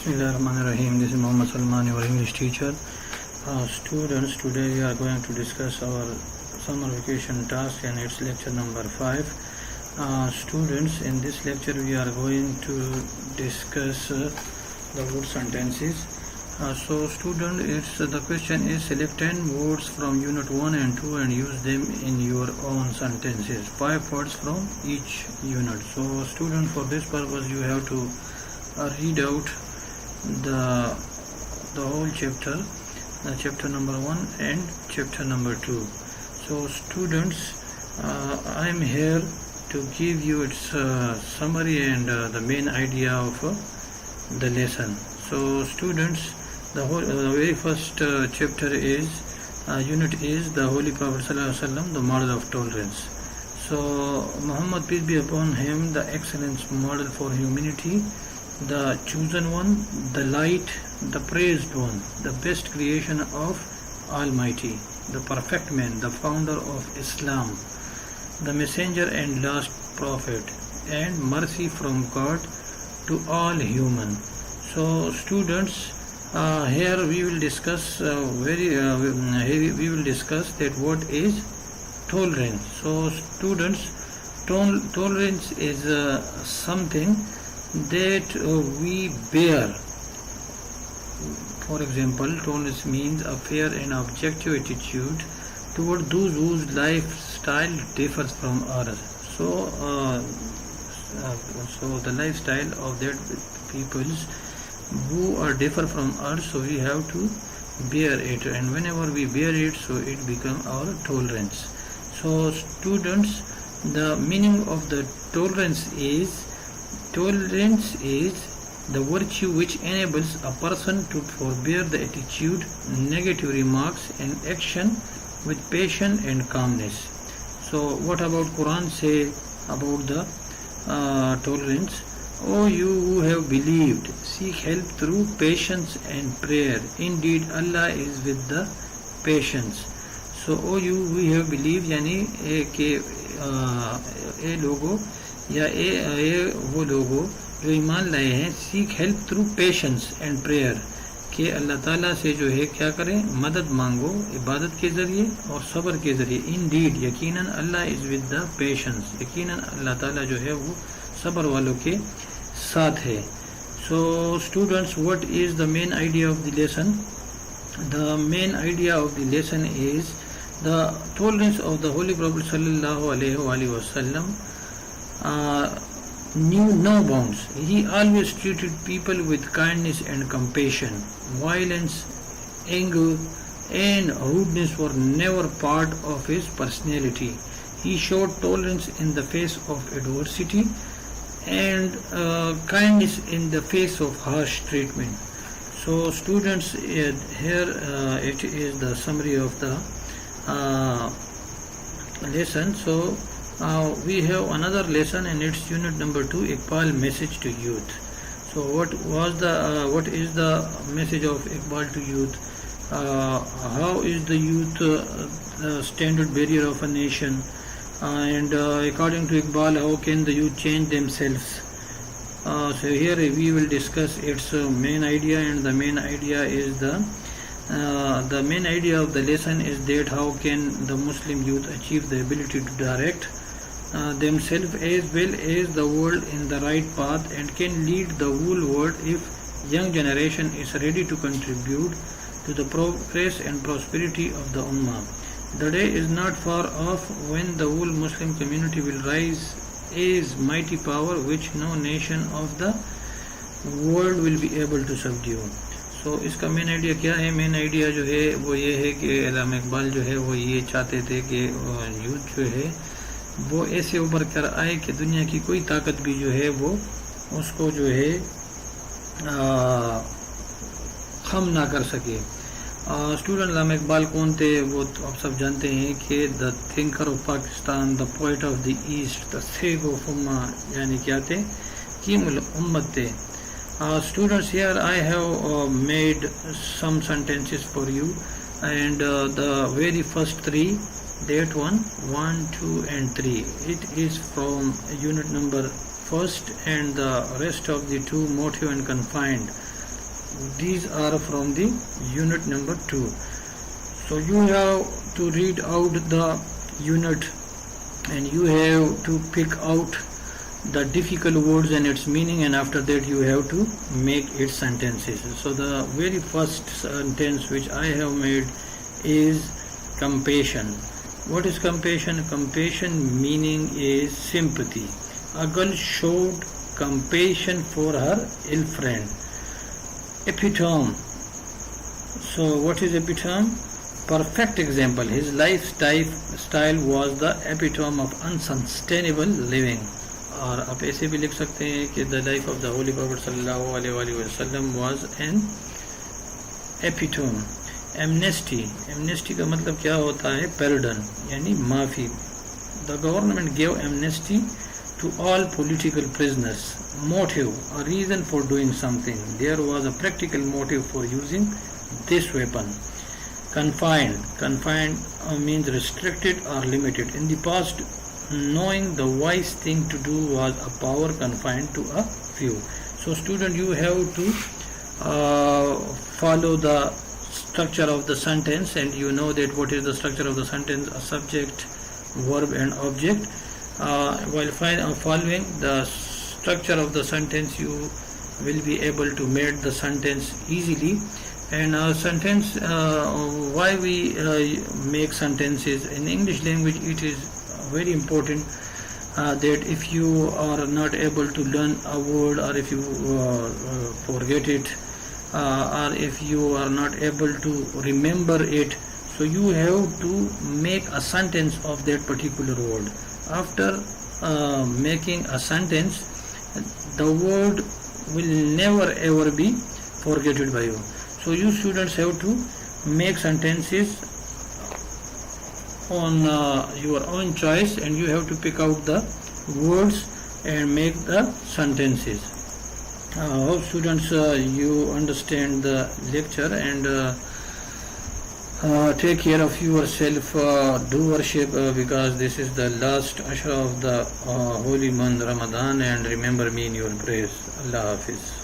Bismillahirrahmanirrahim. This is Muhammad Salman, your English teacher. Students, today we are going to discuss our summer vacation task and it's lecture number 5. Students, in this lecture we are going to discuss the word sentences. So student, the question is select 10 words from unit 1 and 2 and use them in your own sentences. 5 words from each unit. So student, for this purpose you have to read out the whole chapter, chapter number 1 and chapter number 2. So students, I am here to give you its summary and the main idea of the lesson. So students, the very first chapter is unit is the Holy Prophet ﷺ, the model of tolerance. So Muhammad, peace be upon him, the excellence model for humanity, the chosen one, the light, the praised one, the best creation of Almighty, the perfect man, the founder of Islam, the messenger and last prophet, and mercy from God to all human. So students, here we will discuss we will discuss that what is tolerance. So students, tolerance is something that we bear. For example, tolerance means a fair and objective attitude toward those whose lifestyle differs from ours. So the lifestyle of that peoples who are differ from us, so we have to bear it, and whenever we bear it, so it becomes our tolerance. So students, the meaning of the tolerance is the virtue which enables a person to forbear the attitude, negative remarks and action with patience and calmness. So what about Quran say about the tolerance? O you who have believed, seek help through patience and prayer. Indeed, Allah is with the patience. So O you who have believed, यानी ए लोगों या ए वो लोगों जो ईमान लाए हैं, सीख help through patience and prayer, कि अल्लाह ताला से जो है क्या करें, मदद मांगो इबादत के ज़रिए और सब्र के ज़रिए. इंडीड, यकीनन अल्लाह इज़ विद द पेशेंस, यकीनन अल्लाह ताला जो है वो सब्र वालों के साथ है. So students, what is the main idea of the lesson? The main idea of the lesson is the tolerance of the Holy Prophet sallallahu alaihi wasallam knew no bounds. He always treated people with kindness and compassion. Violence, anger and rudeness were never part of his personality. He showed tolerance in the face of adversity and kindness in the face of harsh treatment. So students, here it is the summary of the lesson. So we have another lesson and it's unit number 2, Iqbal message to youth. So what is the message of Iqbal to youth? How is the youth the standard barrier of a nation? And according to Iqbal, how can the youth change themselves? So here we will discuss its main idea, and the main idea is the main idea of the lesson is that how can the Muslim youth achieve the ability to direct themselves as well as the world in the right path and can lead the whole world if young generation is ready to contribute to the progress and prosperity of the Ummah. The day is not far off when the whole Muslim community will rise as mighty power which no nation of the world will be able to subdue. So इसका main idea क्या है? Main idea जो है वो ये है कि अल्लामा इकबाल जो है वो ये चाहते थे कि यूथ जो है वो ऐसे उभर कर आए कि दुनिया की कोई ताकत भी जो है वो उसको जो है खम ना कर सके. स्टूडेंट, अल्लामा इकबाल कौन थे? वो तो आप सब जानते हैं कि the thinker of Pakistan, the poet of the east, the sage of Ummah, यानी क्या थे? कीमुल उम्मत थे. Students, here I have made some sentences for you, and the very first 3, that one, 1, 2 and 3, it is from unit number 1st, and the rest of the 2 motive and confined. These are from the unit number 2. So you have to read out the unit and you have to pick out the difficult words and its meaning, and after that you have to make its sentences. So the very first sentence which I have made is compassion. What is compassion? Compassion meaning is sympathy. A girl showed compassion for her ill friend. Epitome. So what is epitome? Perfect example. His lifestyle was the epitome of unsustainable living. और आप ऐसे भी लिख सकते हैं कि the life of the holy prophet सल्लल्लाहु अलैहि वसल्लम वाज एन एपिटोम. एमनेस्टी का मतलब क्या होता है? पैरडन, यानी माफ़ी. The government gave amnesty to all political prisoners. Motive, a reason for doing something. There was a practical motive for using this weapon. Confined means restricted or limited. In the past, knowing the wise thing to do was a power confined to a few. So student, you have to follow the structure of the sentence, and you know that what is the structure of the sentence: a subject, verb and object. While following the structure of the sentence, you will be able to make the sentence easily. And sentence, why we make sentences in English language, it is very important that if you are not able to learn a word, or if you forget it, or if you are not able to remember it, so you have to make a sentence of that particular word. After making a sentence, the word will never ever be forgotten by you. So you students have to make sentences on your own choice, and you have to pick out the words and make the sentences. Hope students you understand the lecture, and take care of yourself. Do worship because this is the last Ashra of the holy month Ramadan, and remember me in your prayers. Allah Hafiz.